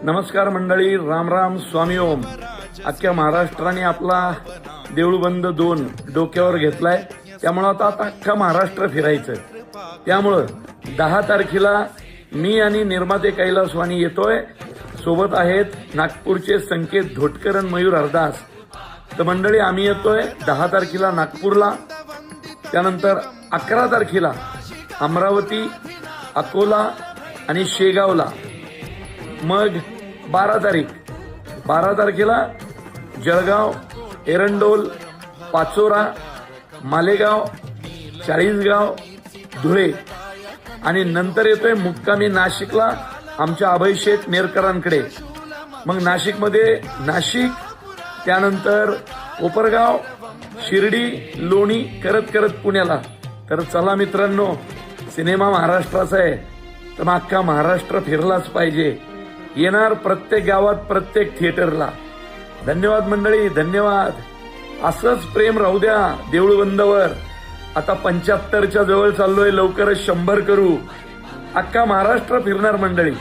नमस्कार मंडळी, राम राम, स्वामी ओम. अख्ख्या महाराष्ट्राने आपला देऊळबंद 2 डोक्यावर घेतलाय. त्यामुळं आता अख्खा महाराष्ट्र फिरायचं. त्यामुळं 10 तारखेला मी आणि निर्माते कैलास वाणी येतोय. सोबत आहेत नागपूरचे संकेत धोटकर आणि मयूर हरदास. तर मंडळी, आम्ही येतोय 10 तारखेला नागपूरला. त्यानंतर 11 तारखेला अमरावती, अकोला आणि शेगावला. मग 12 तारखेला जळगाव, एरंडोल, पाचोरा, मालेगाव, चाळीसगाव, धुळे आणि नंतर येतोय मुक्कामी नाशिकला आमच्या अभय शेठ नेरकरांकडे. मग नाशिकमध्ये नाशिक, त्यानंतर कोपरगाव, शिर्डी, लोणी करत करत पुण्याला. तर चला मित्रांनो, सिनेमा महाराष्ट्राचा आहे तर मग अख्खा महाराष्ट्र फिरलाच पाहिजे. येणार प्रत्येक गावात, प्रत्येक थिएटरला. धन्यवाद मंडळी, धन्यवाद. असंच प्रेम राहू द्या देऊळबंदावर. आता 75च्या जवळ चाललोय, लवकरच 100 करू. अख्खा महाराष्ट्र फिरणार मंडळी.